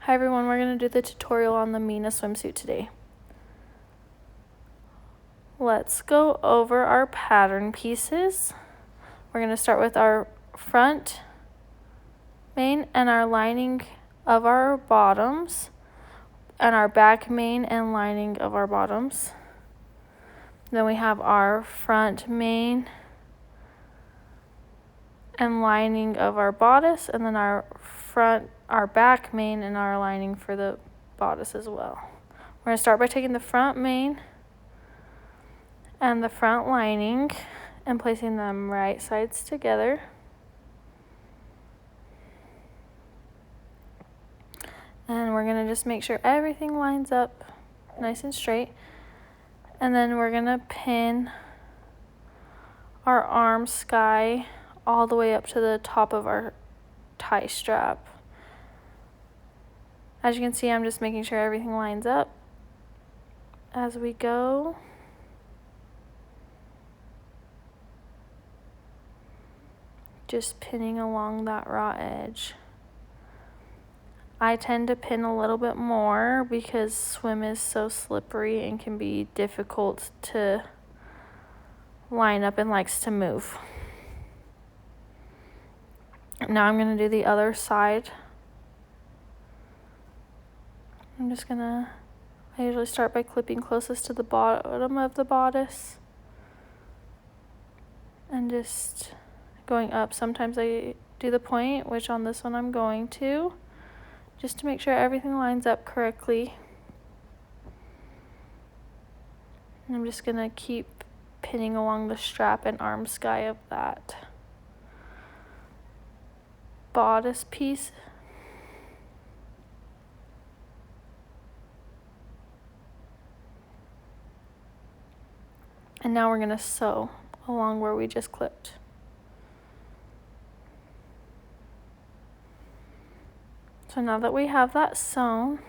Hi everyone, we're going to do the tutorial on the Mina swimsuit today. Let's go over our pattern pieces. We're going to start with our front main and our lining of our bottoms, and our back main and lining of our bottoms. Then we have our front main and lining of our bodice, and then our back main and our lining for the bodice as well. We're going to start by taking the front main and the front lining and placing them right sides together. And we're going to just make sure everything lines up nice and straight. And then we're going to pin our arm sky all the way up to the top of our tie strap. As you can see, I'm just making sure everything lines up as we go. Just pinning along that raw edge. I tend to pin a little bit more because swim is so slippery and can be difficult to line up and likes to move. Now I'm going to do the other side. I usually start by clipping closest to the bottom of the bodice and just going up. Sometimes I do the point, which on this one I'm going to, just to make sure everything lines up correctly. And I'm just going to keep pinning along the strap and arm sky of that bodice piece. And now we're going to sew along where we just clipped. So now that we have that sewn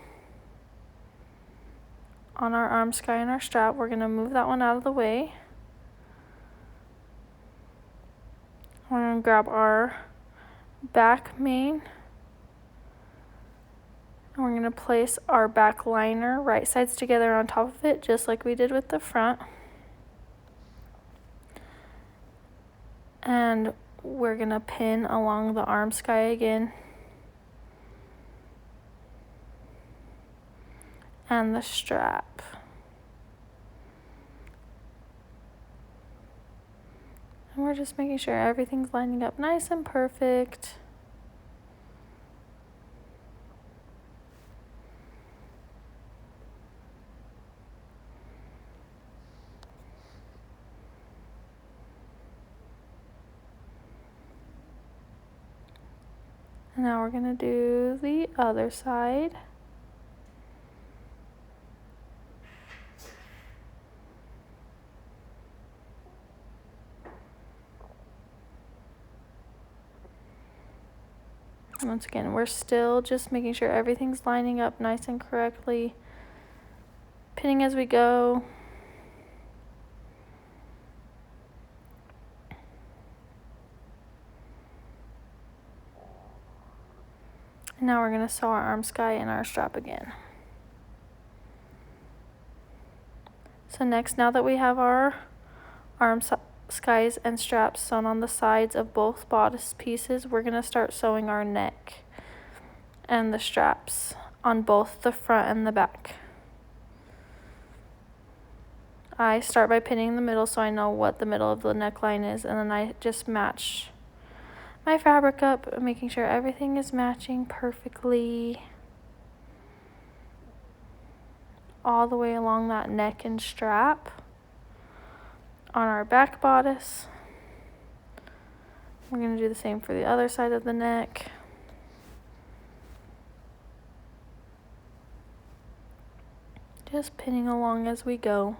on our arm sky and our strap, we're going to move that one out of the way. We're going to grab our back main, and we're going to place our back liner right sides together on top of it, just like we did with the front. And we're going to pin along the arm sky again and the strap. And we're just making sure everything's lining up nice and perfect. And now we're going to do the other side. Once again, we're still just making sure everything's lining up nice and correctly, pinning as we go. And now we're going to sew our arm sky and our strap again. So next, now that we have our arm skies and straps sewn on the sides of both bodice pieces, we're going to start sewing our neck and the straps on both the front and the back. I start by pinning the middle so I know what the middle of the neckline is, and then I just match my fabric up, making sure everything is matching perfectly all the way along that neck and strap on our back bodice. We're going to do the same for the other side of the neck. Just pinning along as we go.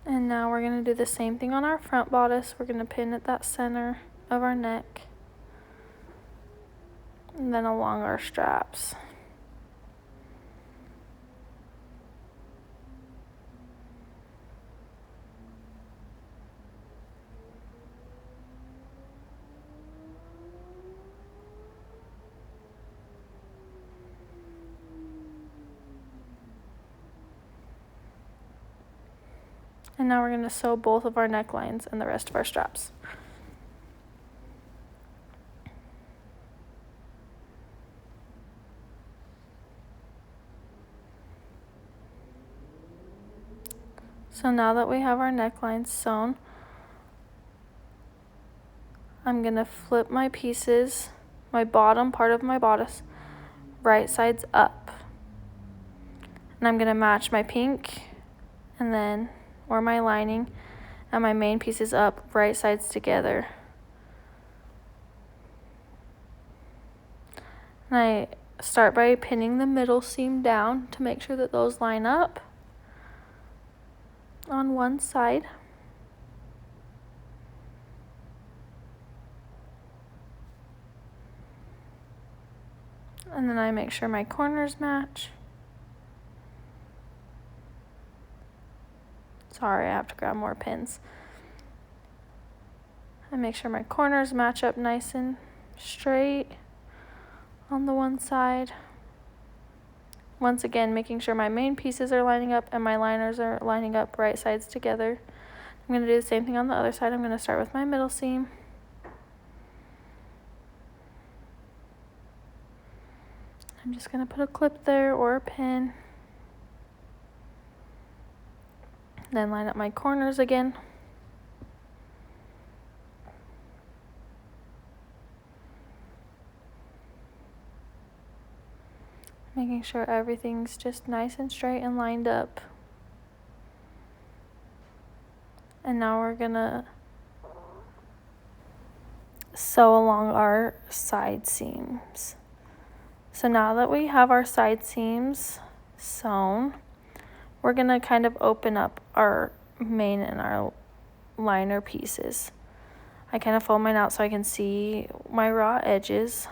And now we're going to do the same thing on our front bodice. We're going to pin at that center of our neck and then along our straps. And now we're going to sew both of our necklines and the rest of our straps. So now that we have our necklines sewn, I'm going to flip my pieces, my bottom part of my bodice, right sides up. And I'm going to match my pink and then, or my lining, and my main pieces up, right sides together. And I start by pinning the middle seam down to make sure that those line up on one side. And then I make sure my corners match. Sorry, I have to grab more pins. I make sure my corners match up nice and straight on the one side. Once again, making sure my main pieces are lining up and my liners are lining up right sides together. I'm going to do the same thing on the other side. I'm going to start with my middle seam. I'm just going to put a clip there or a pin. Then line up my corners again. Making sure everything's just nice and straight and lined up. And now we're gonna sew along our side seams. So now that we have our side seams sewn, we're gonna kind of open up our main and our liner pieces. I kind of fold mine out so I can see my raw edges.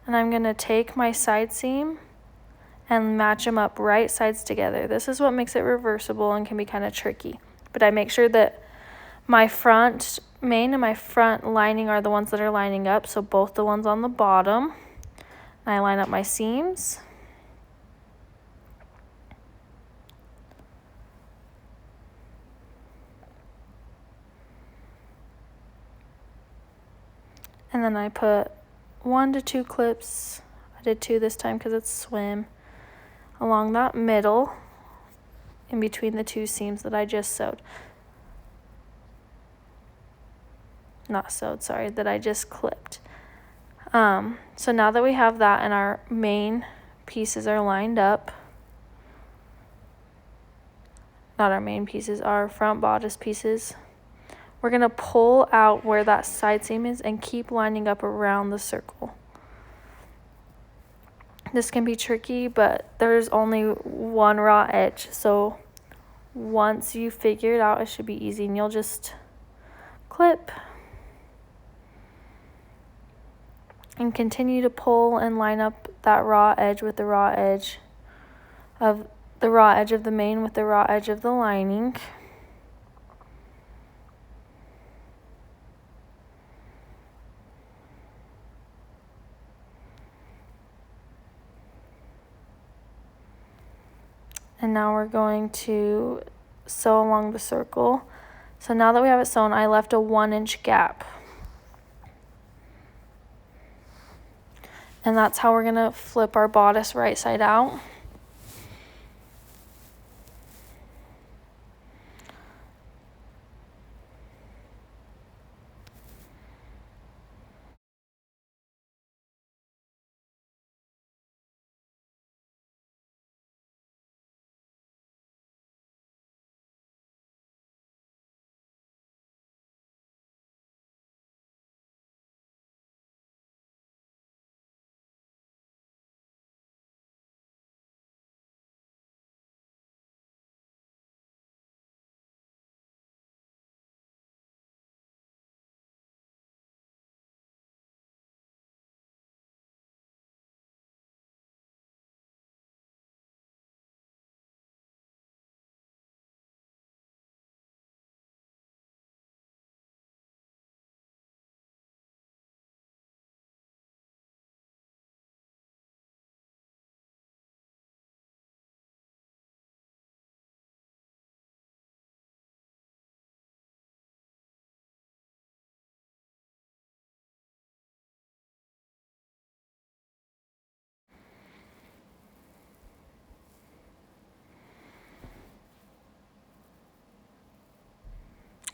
And I'm gonna take my side seam and match them up right sides together. This is what makes it reversible and can be kind of tricky. But I make sure that my front main and my front lining are the ones that are lining up, so both the ones on the bottom. And I line up my seams. And then I put 1 to 2 clips. I did 2 this time because it's swim. Along that middle, in between the 2 seams that I just sewed. Not sewed, sorry, that I just clipped. So now that we have that and our main pieces are lined up, not our main pieces, our front bodice pieces, we're gonna pull out where that side seam is and keep lining up around the circle. This can be tricky, but there's only one raw edge, so once you figure it out, it should be easy, and you'll just clip and continue to pull and line up that raw edge with the raw edge of the main with the raw edge of the lining. And now we're going to sew along the circle. So now that we have it sewn, I left a 1-inch gap. And that's how we're gonna flip our bodice right side out.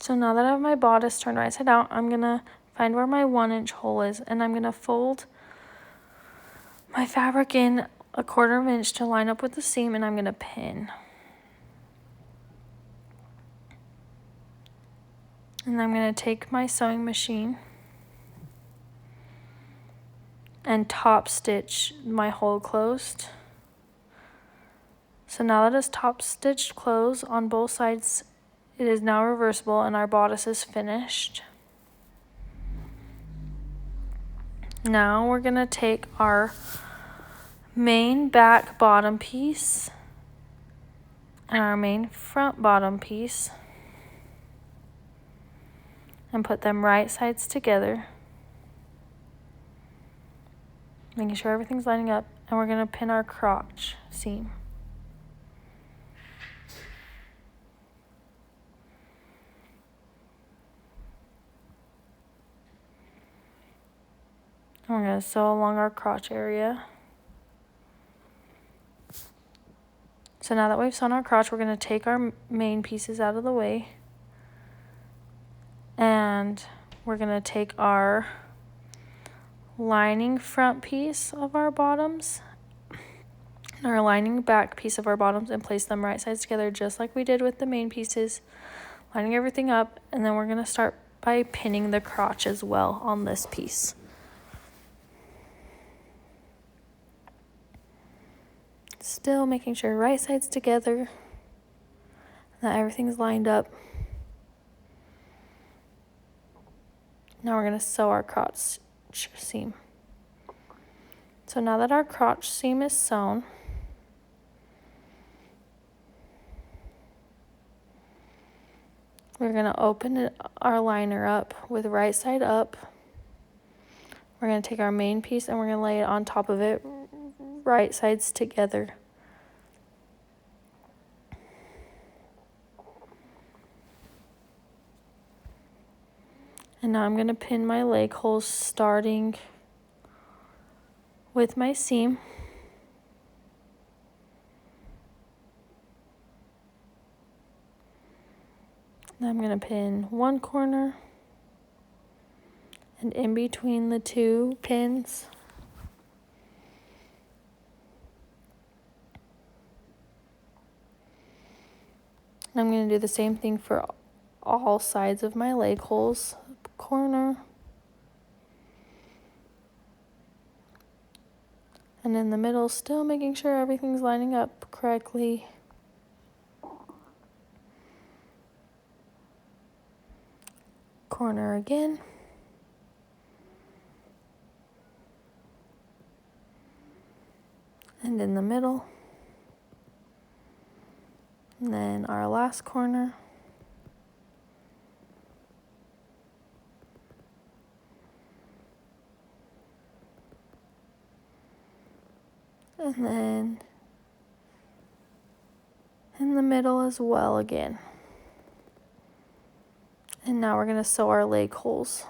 So now that I have my bodice turned right side out, I'm gonna find where my 1-inch hole is, and I'm gonna fold my fabric in 1/4 inch to line up with the seam, and I'm gonna pin. And I'm gonna take my sewing machine and top stitch my hole closed. So now that it's top stitched closed on both sides, it is now reversible and our bodice is finished. Now we're gonna take our main back bottom piece and our main front bottom piece and put them right sides together, making sure everything's lining up, and we're gonna pin our crotch seam. And we're gonna sew along our crotch area. So now that we've sewn our crotch, we're gonna take our main pieces out of the way, and we're gonna take our lining front piece of our bottoms and our lining back piece of our bottoms and place them right sides together just like we did with the main pieces, lining everything up, and then we're gonna start by pinning the crotch as well on this piece. Still making sure right sides together, that everything's lined up. Now we're gonna sew our crotch seam. So now that our crotch seam is sewn, we're gonna open our liner up with right side up. We're gonna take our main piece and we're gonna lay it on top of it, right sides together. And now I'm gonna pin my leg holes starting with my seam. Now I'm gonna pin one corner, and in between the two pins, I'm going to do the same thing for all sides of my leg holes. Corner, and in the middle, still making sure everything's lining up correctly. Corner again. And in the middle. And then our last corner. And then in the middle as well again. And now we're going to sew our leg holes.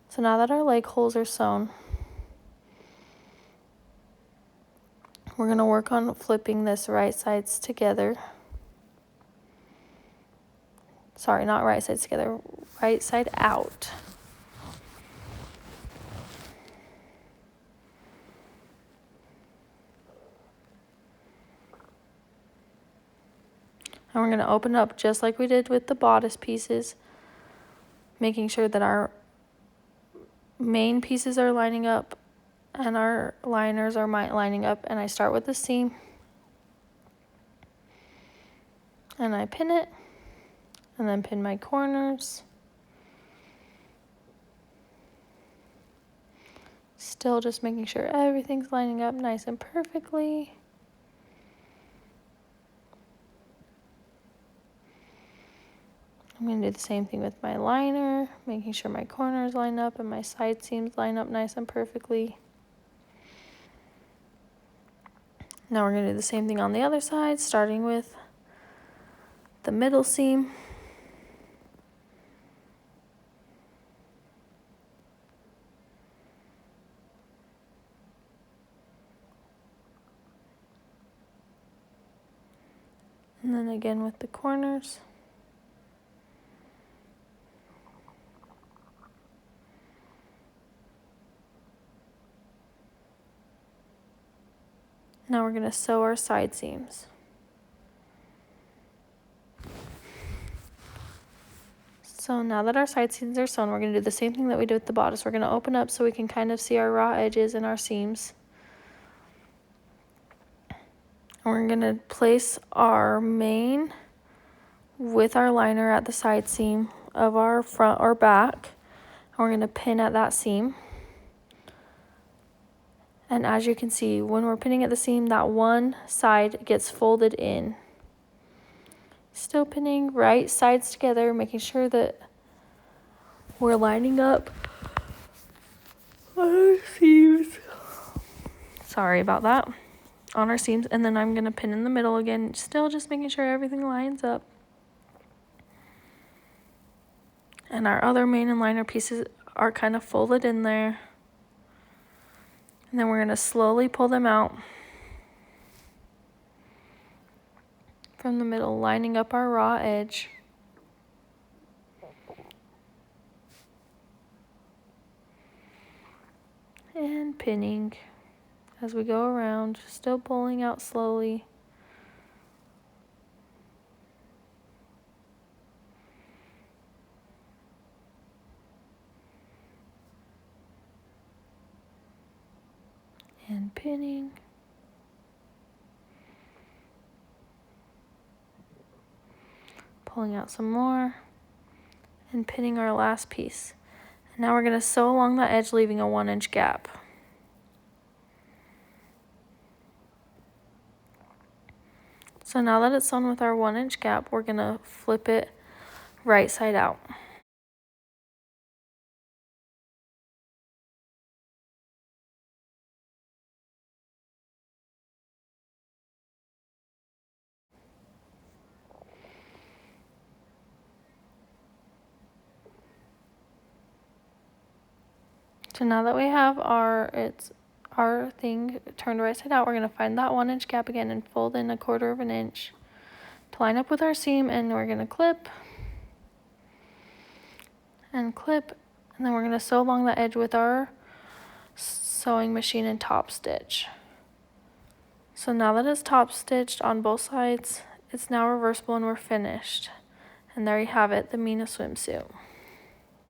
So now that our leg holes are sewn, we're going to work on flipping this right sides together. Sorry, not right sides together, right side out. And we're going to open up just like we did with the bodice pieces, making sure that our main pieces are lining up and our liners are lining up. And I start with the seam and I pin it and then pin my corners. Still just making sure everything's lining up nice and perfectly. I'm going to do the same thing with my liner, making sure my corners line up and my side seams line up nice and perfectly. Now we're going to do the same thing on the other side, starting with the middle seam. And then again with the corners. Now we're going to sew our side seams. So now that our side seams are sewn, we're going to do the same thing that we did with the bodice. We're going to open up so we can kind of see our raw edges and our seams. And we're going to place our main with our liner at the side seam of our front or back. And we're going to pin at that seam. And as you can see, when we're pinning at the seam, that one side gets folded in. Still pinning right sides together, making sure that we're lining up on our seams. Sorry about that. On our seams, and then I'm going to pin in the middle again, still just making sure everything lines up. And our other main and liner pieces are kind of folded in there. And then we're going to slowly pull them out from the middle, lining up our raw edge. And pinning as we go around, still pulling out slowly. And pinning. Pulling out some more. And pinning our last piece. And now we're going to sew along that edge, leaving a 1-inch gap. So now that it's sewn with our 1-inch gap, we're going to flip it right side out. So now that we have our thing turned right side out, we're going to find that 1-inch gap again and fold in 1/4 of an inch to line up with our seam, and we're going to clip and clip, and then we're going to sew along the edge with our sewing machine and top stitch. So now that it's top stitched on both sides, it's now reversible and we're finished. And there you have it, the Mina swimsuit.